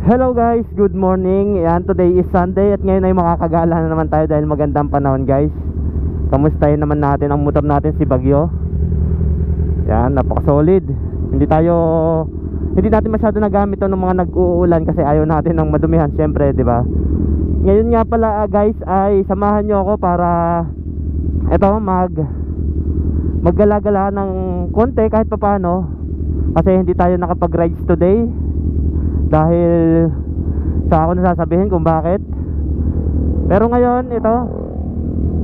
Hello guys, good morning. Yan, today is Sunday at ngayon ay makakagala na naman tayo dahil magandang panahon guys. Kamustahin naman natin ang motor natin si Bagyo. Yan, napaka-solid. Hindi natin masyado nagamit ng mga nag-uulan kasi ayaw natin ng madumihan syempre, di ba? Ngayon nga pala guys ay samahan nyo ako para maggala-gala ng konti kahit papaano kasi hindi tayo nakapag-rides today. Dahil sa ako nasasabihin kung bakit. Pero ngayon ito,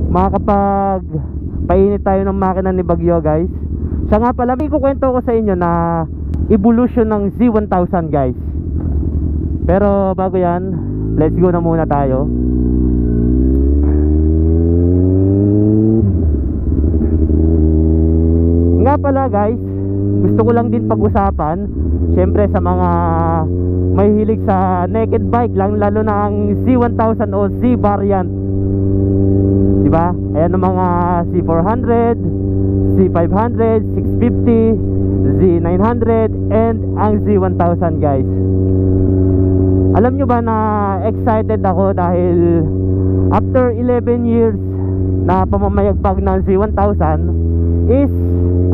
makakapag-painit tayo ng makina ni Bagyo guys. Siya nga pala, may kukwento ko sa inyo na evolution ng Z1000 guys. Pero bago yan, let's go na muna tayo. Nga pala guys, gusto ko lang din pag-usapan syempre sa mga may hilig sa naked bike, lalo na ang Z1000 o Z variant, diba? Ayan ang mga Z400, Z500, 650, Z900 and ang Z1000 guys. Alam nyo ba na excited ako dahil after 11 years na pamamayagbag ng Z1000 is,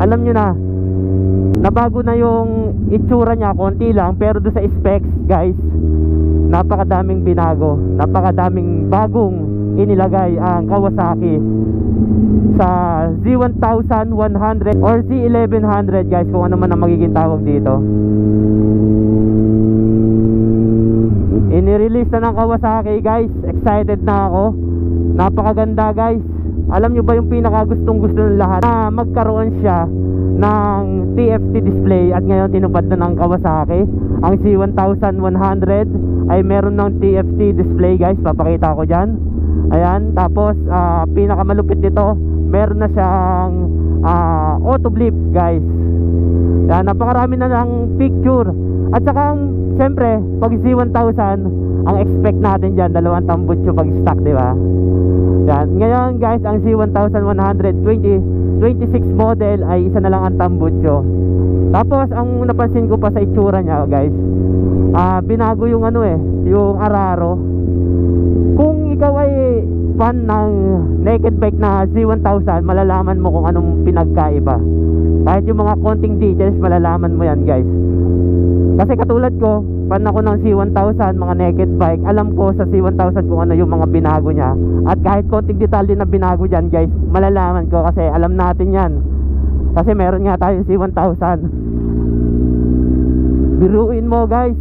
alam nyo na, nabago na yung itsura niya, konti lang, pero doon sa specs guys, napakadaming binago, napakadaming bagong inilagay ang Kawasaki sa Z1100 or Z1100 guys, kung ano man ang magiging tawag dito. Inirelease na ng Kawasaki guys, excited na ako, napakaganda guys. Alam nyo ba yung pinakagustong gusto ng lahat, na magkaroon siya ng TFT display at ngayon tinupad na ng Kawasaki. Ang C1100 ay meron ng TFT display guys, papakita ko dyan. Ayan, tapos pinakamalupit nito, meron na siyang auto blip guys. Ayan, napakarami na ng picture. At saka siyempre pag C1000, ang expect natin dyan, dalawang tambutso pag stock, diba? Yan. Ngayon guys, ang C1100 26 model ay isa na lang ang tambutso. Tapos ang napansin ko pa sa itsura niya guys, binago yung yung araro. Kung ikaw ay fan ng naked bike na Z1000, malalaman mo kung anong pinagkaiba. Kahit yung mga konting details, malalaman mo yan guys. Kasi katulad ko, fan ako ng C1000, mga naked bike, alam ko sa C1000 kung ano yung mga binago niya. At kahit konting detalye na binago dyan guys, malalaman ko kasi alam natin yan. Kasi meron nga tayong C1000. Biruin mo guys,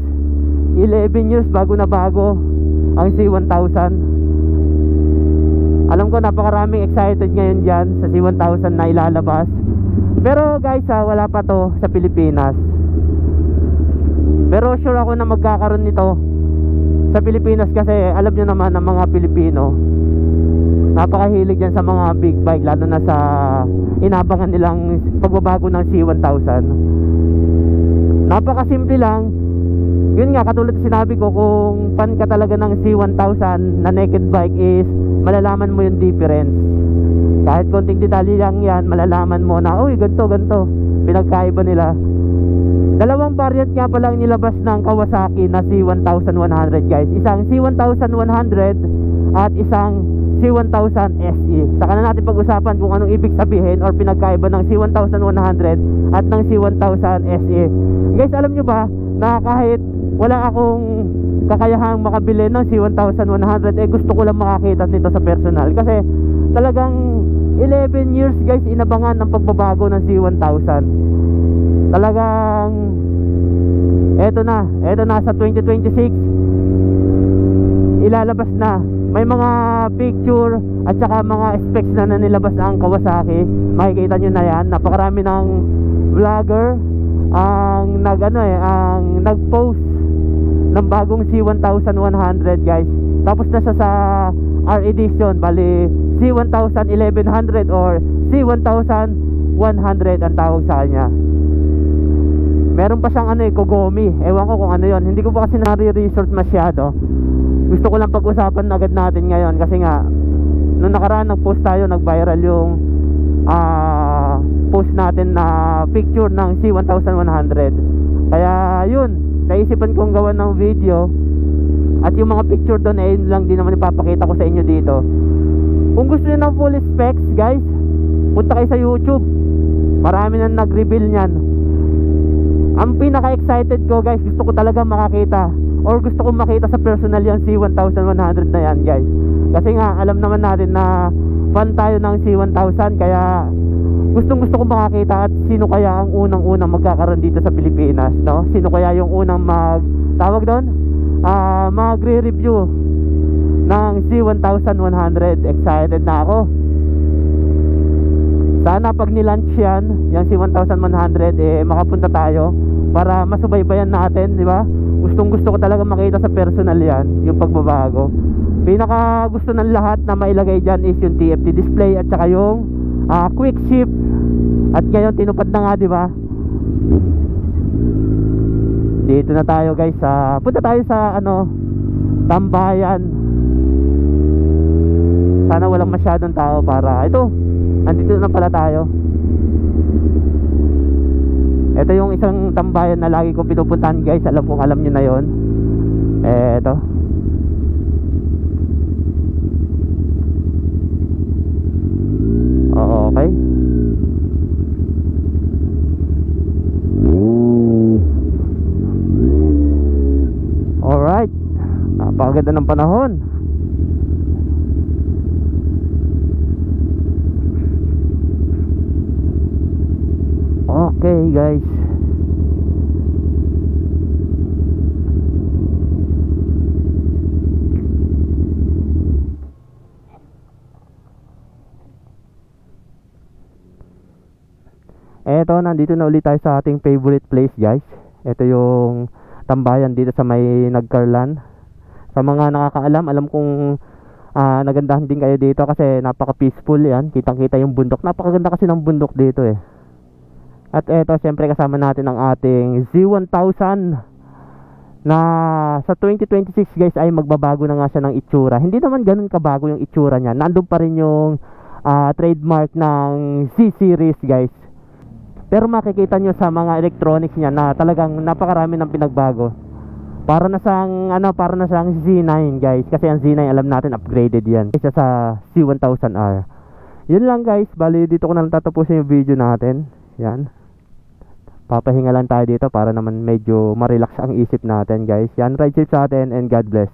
11 years bago na bago ang C1000. Alam ko napakaraming excited ngayon dyan sa C1000 na ilalabas. Pero guys wala pa to sa Pilipinas. Pero sure ako na magkakaroon nito sa Pilipinas kasi alam nyo naman ang mga Pilipino, napakahilig yan sa mga big bike, lalo na sa inabangan nilang pagbabago ng C1000. Napakasimple lang. Yun nga, katulad sinabi ko, kung fan ka talaga ng C1000 na naked bike is malalaman mo yung difference. Kahit konting detalye lang yan, malalaman mo na uy, ganito pinagkaiba nila. Dalawang variant nga pala ang nilabas ng Kawasaki na C1100 guys. Isang C1100 at isang C1000 SE. Saka na natin pag-usapan kung anong ibig sabihin or pinagkaiba ng C1100 at ng C1000 SE. Guys, alam nyo ba na kahit wala akong kakayahang makabili ng C1100, gusto ko lang makakita nito sa personal. Kasi talagang 11 years guys inabangan ng pagbabago ng C1000. Talagang eto na sa 2026 ilalabas na. May mga picture at saka mga specs na nilabas ang Kawasaki. Makikita nyo na yan. Napakarami ng vlogger ang nag-post ng bagong C1100 guys. Tapos na siya sa R edition, bali C1100 or C1100 ang tawag sa kanya. Meron pa siyang Kogami. Ewan ko kung ano yon. Hindi ko pa kasi nare-research masyado. Gusto ko lang pag-usapan agad natin ngayon kasi nga nung nakaraan nag-post tayo, nag-viral yung post natin na picture ng C1100. Kaya yun, naisipan kong gawa ng video At yung mga picture doon, yun lang din naman ipapakita ko sa inyo dito. Kung gusto niyo ng full specs guys, punta kayo sa YouTube. Marami na nag-reveal niyan. Ang pinaka-excited ko guys, gusto ko talaga makakita, or gusto ko makita sa personal yung C1100 na yan guys. Kasi nga, alam naman natin na fan tayo ng C1000. Kaya gustong gusto ko makakita at sino kaya ang unang-unang magkakaroon dito sa Pilipinas, no? Sino kaya yung unang tawag doon? Magre-review ng C1100. Excited na ako. Sana pag nilaunch yan, yung C1100, makapunta tayo para masubaybayan natin, di ba? Gustong gusto ko talaga makita sa personal yan, yung pagbabago. Pinaka gusto ng lahat na mailagay dyan is yung TFT display at saka yung quick shift. At ngayon tinupad na nga, di ba? Dito na tayo guys, punta tayo sa tambayan. Sana walang masyadong tao para ito. Andito na pala tayo. Ito yung isang tambayan na lagi kong pinupuntahan guys. Alam kong alam nyo na yon. Ito. Okay. Alright. Napakaganda ng panahon. Okay guys. Eto, nandito na ulit tayo sa ating favorite place guys. Ito yung tambayan dito sa may Nagcarlan. Sa mga nakakaalam, alam kong nagandahan din kayo dito kasi napaka peaceful yan. Kitang kita yung bundok. Napakaganda kasi ng bundok dito eh. At eto, syempre kasama natin ang ating Z1000 na sa 2026 guys ay magbabago na nga siya ng itsura. Hindi naman ganun kabago yung itsura niya. Nandun pa rin yung trademark ng Z-Series guys. Pero makikita nyo sa mga electronics niya na talagang napakarami ng pinagbago. Para na siyang Z9 guys. Kasi ang Z9 alam natin upgraded yan. Isa sa C1000R. Yun lang guys. Bali dito ko na lang tatapusin yung video natin. Yan. Papahinga lang tayo dito para naman medyo ma-relax ang isip natin guys. Yan, ride safe sa atin and God bless.